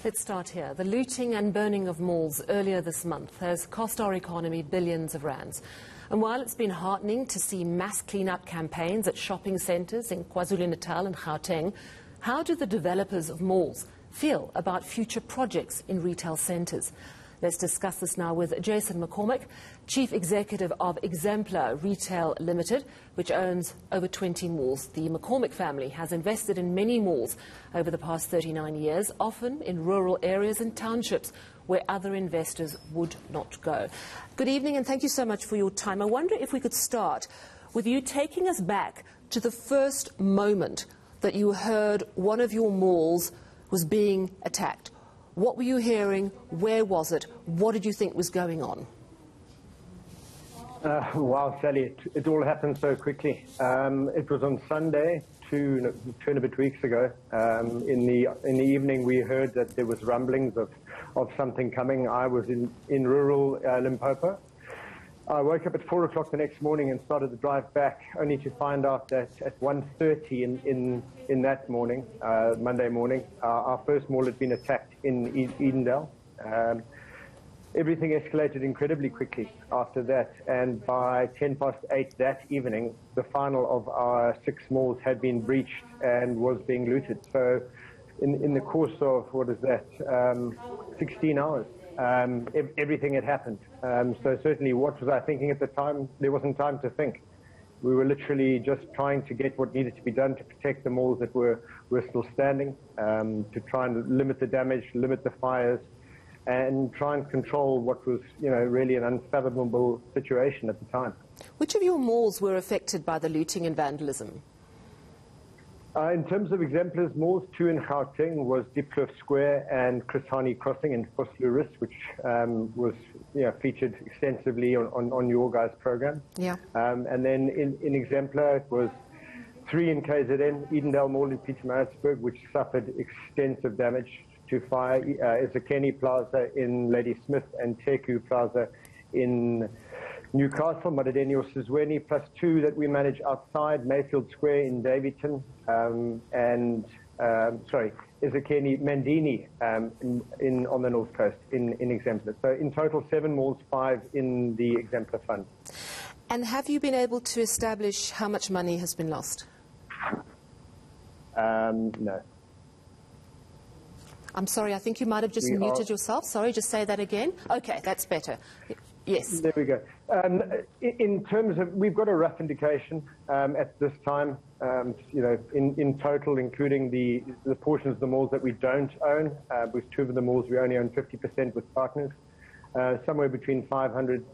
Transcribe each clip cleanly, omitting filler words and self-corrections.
Let's start here. The looting and burning of malls earlier this month has cost our economy billions of rands. And while it's been heartening to see mass clean-up campaigns at shopping centres in KwaZulu-Natal and Gauteng, how do the developers of malls feel about future projects in retail centres? Let's discuss this now with Jason McCormick, Chief Executive of Exemplar REITail Limited, which owns over 20 malls. The McCormick family has invested in many malls over the past 39 years, often in rural areas and townships where other investors would not go. Good evening and thank you so much for your time. I wonder if we could start with you taking us back to the first moment that you heard one of your malls was being attacked. What were you hearing? Where was it? What did you think was going on? Wow, Sally, it all happened so quickly. It was on Sunday, two and a bit weeks ago. In the evening, we heard that there was rumblings of something coming. I was in rural Limpopo. I woke up at 4 o'clock the next morning and started the drive back, only to find out that at 1:30 in that morning, Monday morning, our first mall had been attacked in eNCA. Everything escalated incredibly quickly after that, and by 8:10 that evening, the final of our 6 malls had been breached and was being looted. So in the course of, 16 hours, everything had happened. So certainly, what was I thinking at the time? There wasn't time to think. We were literally just trying to get what needed to be done to protect the malls that were still standing, to try and limit the damage, limit the fires, and try and control what was, really an unfathomable situation at the time. Which of your malls were affected by the looting and vandalism? In terms of Exemplar's malls, 2 in Gauteng was Diepkloof Square and Chris Hani Crossing in Vosloorus, which was featured extensively on your guys' program. Yeah. And then in Exemplar, it was 3 in KZN, Edendale Mall in Pietermaritzburg, which suffered extensive damage to fire, Ezekeni Plaza in Ladysmith and Teku Plaza in Newcastle, Madadeni Sizweni, plus 2 that we manage outside, Mayfield Square in Davyton, Ezekeni Mandini on the north coast in Exemplar. So in total, 7 malls, 5 in the Exemplar fund. And have you been able to establish how much money has been lost? No. I'm sorry, I think you might have just muted yourself. Sorry, just say that again. Okay, that's better. Yes. There we go. In terms of, we've got a rough indication at this time, in total, including the portions of the malls that we don't own, with 2 of the malls we only own 50% with partners, somewhere between 500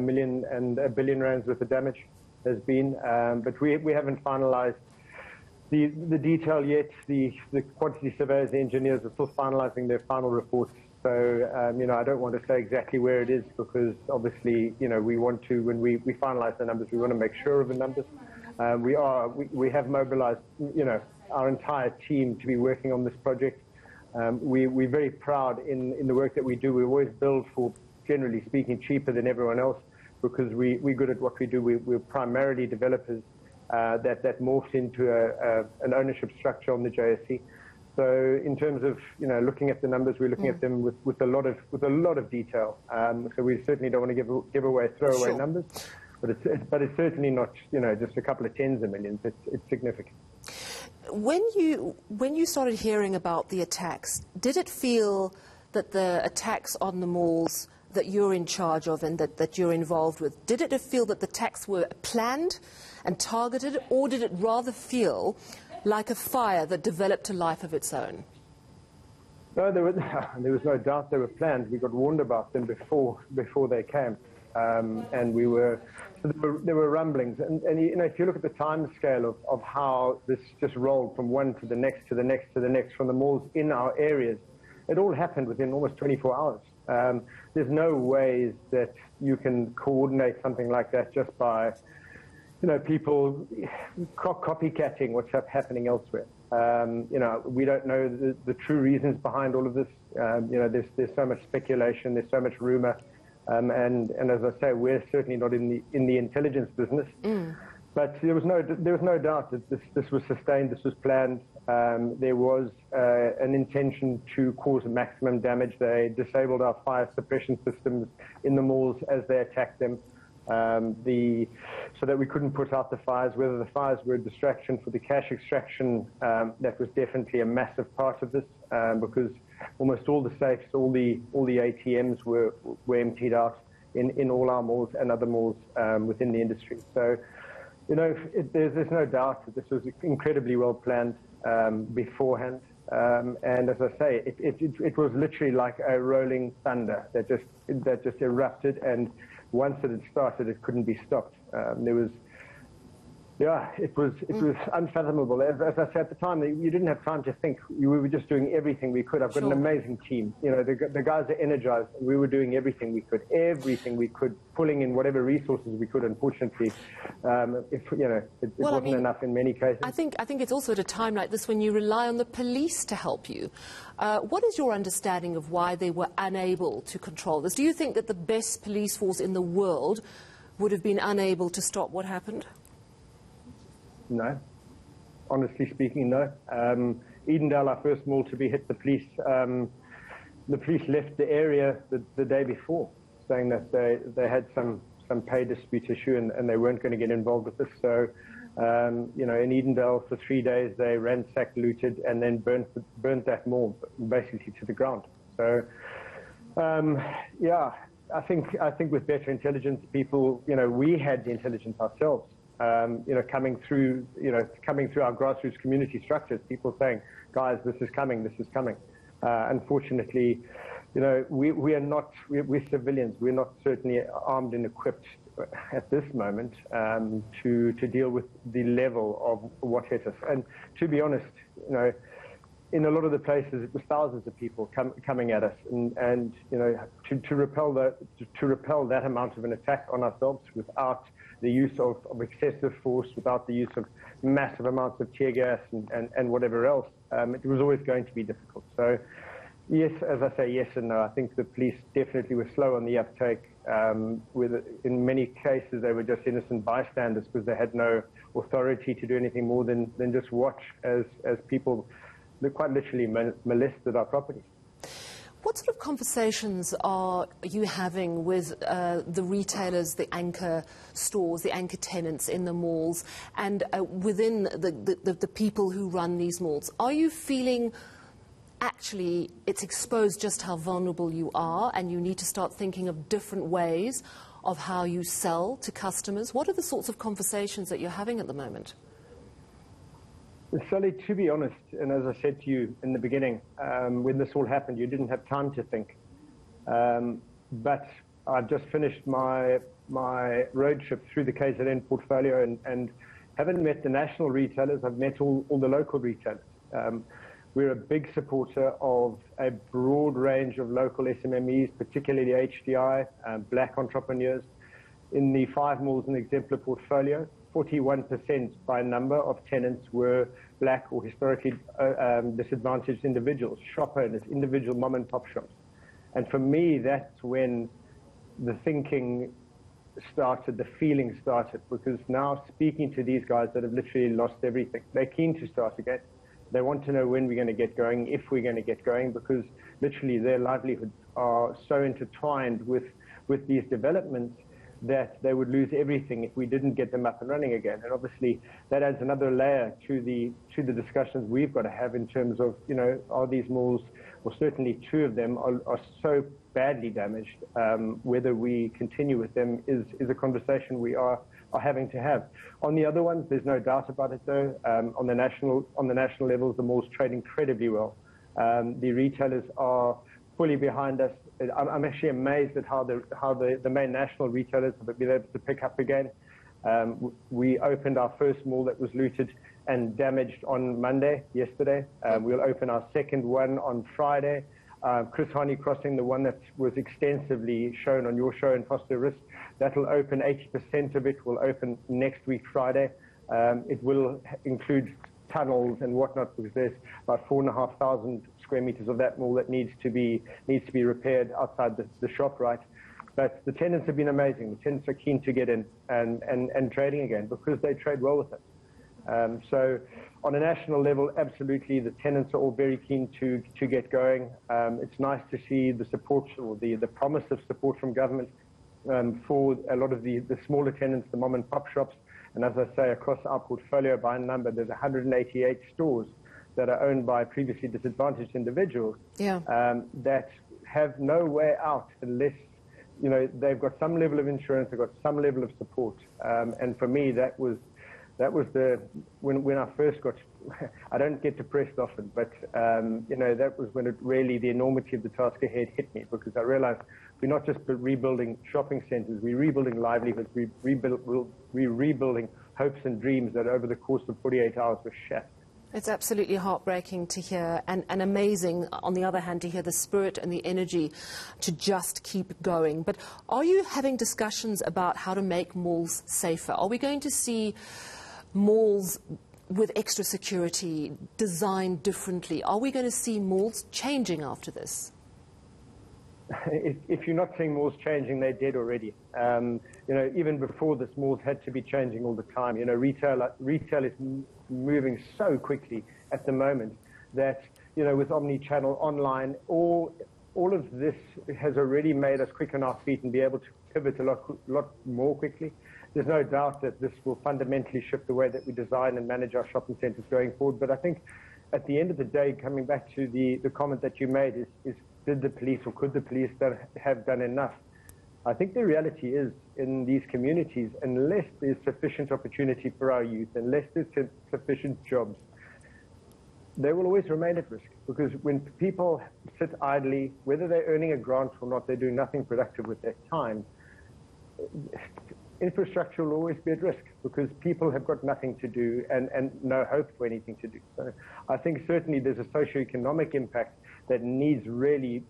million and a billion rands worth of damage has been, but we haven't finalized the detail yet. The quantity surveyors, the engineers are still finalizing their final reports. So, I don't want to say exactly where it is because obviously, we want to, when we finalize the numbers, we want to make sure of the numbers. We have mobilized, our entire team to be working on this project. We're very proud in the work that we do. We always build for, generally speaking, cheaper than everyone else because we're good at what we do. We're primarily developers that morphed into an ownership structure on the JSE. So in terms of looking at the numbers, we're looking at them with a lot of detail. So we certainly don't want to give away throwaway numbers, but it's certainly not just a couple of tens of millions. It's significant. When you started hearing about the attacks, did it feel that the attacks on the malls that you're in charge of and that you're involved with, did it feel that the attacks were planned and targeted, or did it rather feel like a fire that developed a life of its own? No, there was no doubt they were planned. We got warned about them before they came, and there were rumblings. And if you look at the time scale of how this just rolled from one to the next to the next to the next from the malls in our areas, it all happened within almost 24 hours. There's no ways that you can coordinate something like that just by people copycatting what's happening elsewhere. We don't know the true reasons behind all of this. There's so much speculation, there's so much rumor, and as I say, we're certainly not in the intelligence business. But there was no doubt that this was sustained, this was planned. there was an intention to cause maximum damage. They disabled our fire suppression systems in the malls as they attacked them, so that we couldn't put out the fires. Whether the fires were a distraction for the cash extraction, that was definitely a massive part of this, because almost all the safes, all the ATMs were emptied out in all our malls and other malls within the industry. So, there's no doubt that this was incredibly well planned beforehand. And as I say, it was literally like a rolling thunder that just erupted, and once it had started, it couldn't be stopped. It was unfathomable. As I said at the time, you didn't have time to think. We were just doing everything we could. I've got an amazing team. The guys are energized. We were doing everything we could, pulling in whatever resources we could. Unfortunately, it wasn't enough in many cases. I think it's also at a time like this when you rely on the police to help you. What is your understanding of why they were unable to control this? Do you think that the best police force in the world would have been unable to stop what happened? No. Honestly speaking, no. eNCA, our first mall to be hit, the police left the area the day before, saying that they had some pay dispute issue and they weren't going to get involved with this. So, in eNCA for 3 days, they ransacked, looted, and then burnt that mall basically to the ground. So, I think with better intelligence, people, we had the intelligence ourselves. Coming through our grassroots community structures, people saying, guys, this is coming. Unfortunately, we're civilians. We're not certainly armed and equipped at this moment to deal with the level of what hit us. And to be honest, in a lot of the places, it was thousands of people coming at us, and to repel that amount of an attack on ourselves without the use of excessive force, without the use of massive amounts of tear gas and whatever else, it was always going to be difficult. So, yes, as I say, yes and no. I think the police definitely were slow on the uptake. In many cases, they were just innocent bystanders because they had no authority to do anything more than just watch as people quite literally molested our properties. What sort of conversations are you having with the retailers, the anchor stores, the anchor tenants in the malls, and within the people who run these malls? Are you feeling actually it's exposed just how vulnerable you are and you need to start thinking of different ways of how you sell to customers? What are the sorts of conversations that you're having at the moment? Sally, to be honest, and as I said to you in the beginning, when this all happened, you didn't have time to think. But I've just finished my road trip through the KZN portfolio and haven't met the national retailers. I've met all the local retailers. We're a big supporter of a broad range of local SMMEs, particularly HDI, black entrepreneurs. In the 5 malls in the Exemplar portfolio, 41% by number of tenants were black or historically disadvantaged individuals, shop owners, individual mom and pop shops. And for me, that's when the thinking started, the feeling started, because now speaking to these guys that have literally lost everything, they're keen to start again. They want to know when we're going to get going, if we're going to get going, because literally their livelihoods are so intertwined with these developments that they would lose everything if we didn't get them up and running again. And obviously that adds another layer to the discussions we've got to have in terms of, are these malls, or certainly 2 of them, are so badly damaged, whether we continue with them is a conversation we are having to have. On the other ones, there's no doubt about it though. On the national levels, the malls trade incredibly well. The retailers are fully behind us. I'm actually amazed at how the main national retailers have been able to pick up again. We opened our first mall that was looted and damaged on yesterday. We'll open our second one on Friday. Chris Harney Crossing, the one that was extensively shown on your show in Foster Risk, that'll open, 80% of it will open next week, Friday. It will include tunnels and whatnot, because there's about 4,500 square meters of that mall that needs to be repaired outside the shop, right? But the tenants have been amazing. The tenants are keen to get in and trading again because they trade well with us. So On a national level, absolutely, the tenants are all very keen to get going. It's nice to see the support or the promise of support from government for a lot of the smaller tenants, the mom and pop shops. And as I say, across our portfolio by number, there's 188 stores that are owned by previously disadvantaged individuals that have no way out unless, you know, they've got some level of insurance, they've got some level of support. And for me, that was when I first got, I don't get depressed often, but, you know, that was when it really, the enormity of the task ahead hit me, because I realized we're not just rebuilding shopping centers, we're rebuilding livelihoods, we're rebuilding hopes and dreams that over the course of 48 hours were shattered. It's absolutely heartbreaking to hear, and amazing, on the other hand, to hear the spirit and the energy to just keep going. But are you having discussions about how to make malls safer? Are we going to see malls with extra security designed differently? Are we going to see malls changing after this? If you're not seeing malls changing, they're dead already. You know, even before this, malls had to be changing all the time. You know, retail is moving so quickly at the moment that, you know, with omni-channel, online, all of this has already made us quick on our feet and be able to pivot a lot more quickly. There's no doubt that this will fundamentally shift the way that we design and manage our shopping centres going forward. But I think at the end of the day, coming back to the comment that you made is did the police or could the police have done enough? I think the reality is, in these communities, unless there's sufficient opportunity for our youth, unless there's sufficient jobs, they will always remain at risk. Because when people sit idly, whether they're earning a grant or not, they're doing nothing productive with their time, infrastructure will always be at risk because people have got nothing to do and no hope for anything to do. So I think certainly there's a socioeconomic impact that needs really,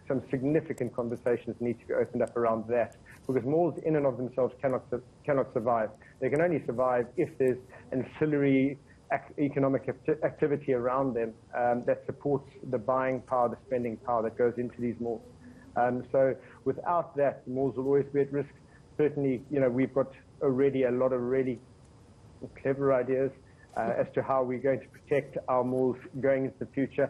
some significant conversations need to be opened up around that, because malls in and of themselves cannot survive. They can only survive if there's ancillary economic activity around them that supports the buying power, the spending power that goes into these malls. So without that, malls will always be at risk. Certainly, you know, we've got already a lot of really clever ideas as to how we're going to protect our malls going into the future.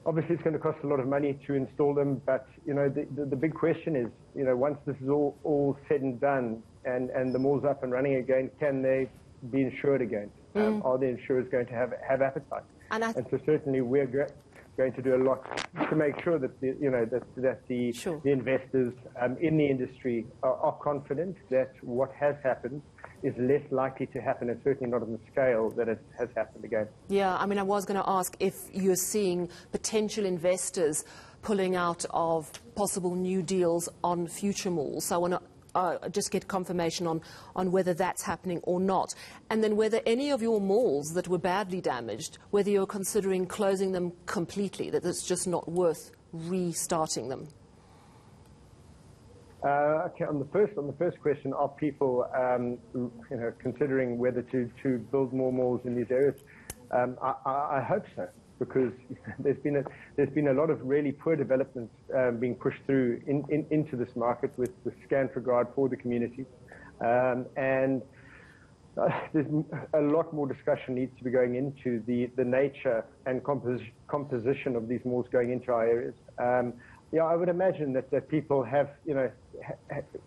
Obviously, it's going to cost a lot of money to install them, but, you know, the big question is, you know, once this is all said and done and the mall's up and running again, can they be insured again? Are the insurers going to have appetite? And so certainly we're going to do a lot to make sure that the investors in the industry are confident that what has happened is less likely to happen, and certainly not on the scale that it has happened again. Yeah, I mean, I was going to ask if you're seeing potential investors pulling out of possible new deals on future malls. So I want to just get confirmation on whether that's happening or not. And then whether any of your malls that were badly damaged, whether you're considering closing them completely, that it's just not worth restarting them. Okay, on the first question, are people you know, considering whether to build more malls in these areas? I hope so, because there's been a lot of really poor developments being pushed through into this market with scant regard for the community, and there's a lot more discussion needs to be going into the nature and composition of these malls going into our areas. Yeah, I would imagine that people have, you know,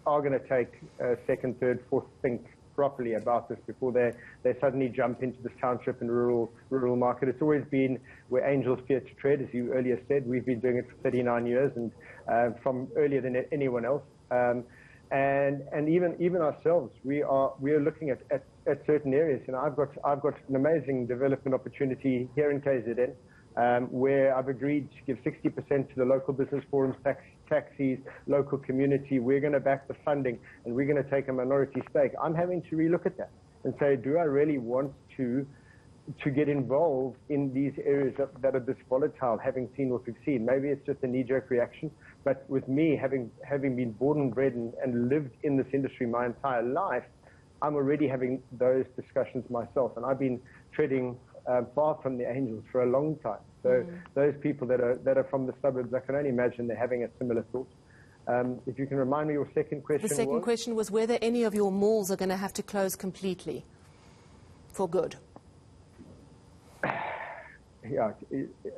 are going to take a second, third, fourth think properly about this before they suddenly jump into this township and rural market. It's always been where angels fear to tread, as you earlier said. We've been doing it for 39 years, and from earlier than anyone else. And even ourselves, we are looking at certain areas. You know, I've got an amazing development opportunity here in KZN. Where I've agreed to give 60% to the local business forums, taxis, local community. We're going to back the funding, and we're going to take a minority stake. I'm having to relook at that and say, do I really want to get involved in these areas that are this volatile, having seen what we've seen? Maybe it's just a knee-jerk reaction, but with me having been born and bred and lived in this industry my entire life, I'm already having those discussions myself, and I've been treading far from the angels for a long time. So those people that are from the suburbs, I can only imagine they're having a similar thought. If you can remind me your second question. The second question was whether any of your malls are going to have to close completely for good. yeah,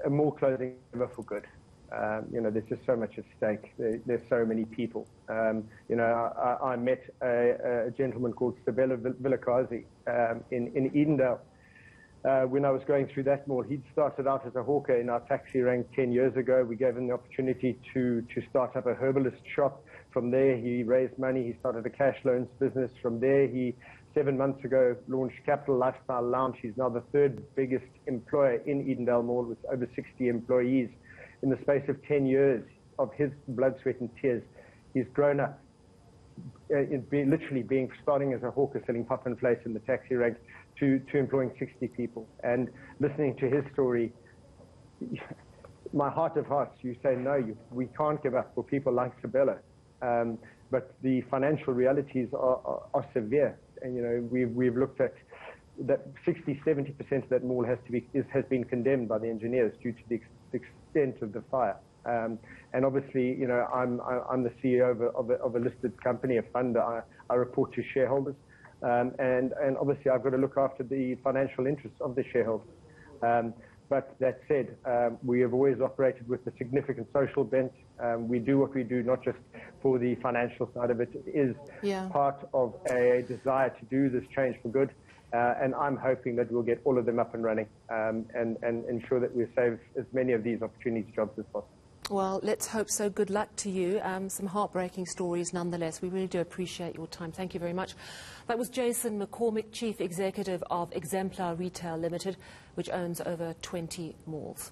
a mall closing never for good. There's just so much at stake. There's so many people. I met a gentleman called Sabella Villakazi in Edendale. When I was going through that mall, he'd started out as a hawker in our taxi rank 10 years ago. We gave him the opportunity to start up a herbalist shop. From there, he raised money. He started a cash loans business. From there, he 7 months ago launched Capital Lifestyle Lounge. He's now the third biggest employer in Edendale Mall with over 60 employees. In the space of 10 years of his blood, sweat and tears, he's grown up, literally starting as a hawker selling pop and place in the taxi rank to employing 60 people. And listening to his story, my heart of hearts, you say, no, we can't give up for people like Sabella. But the financial realities are severe. And, we've looked at that 60-70% of that mall has been condemned by the engineers due to the extent of the fire. And obviously, I'm the CEO of a listed company, a fund. I report to shareholders. And obviously, I've got to look after the financial interests of the shareholders. But that said, we have always operated with a significant social bent. We do what we do, not just for the financial side of it. It is part of a desire to do this change for good. And I'm hoping that we'll get all of them up and running and ensure that we save as many of these opportunity jobs as possible. Well, let's hope so. Good luck to you. Some heartbreaking stories nonetheless. We really do appreciate your time. Thank you very much. That was Jason McCormick, Chief Executive of Exemplar REITail Limited, which owns over 20 malls.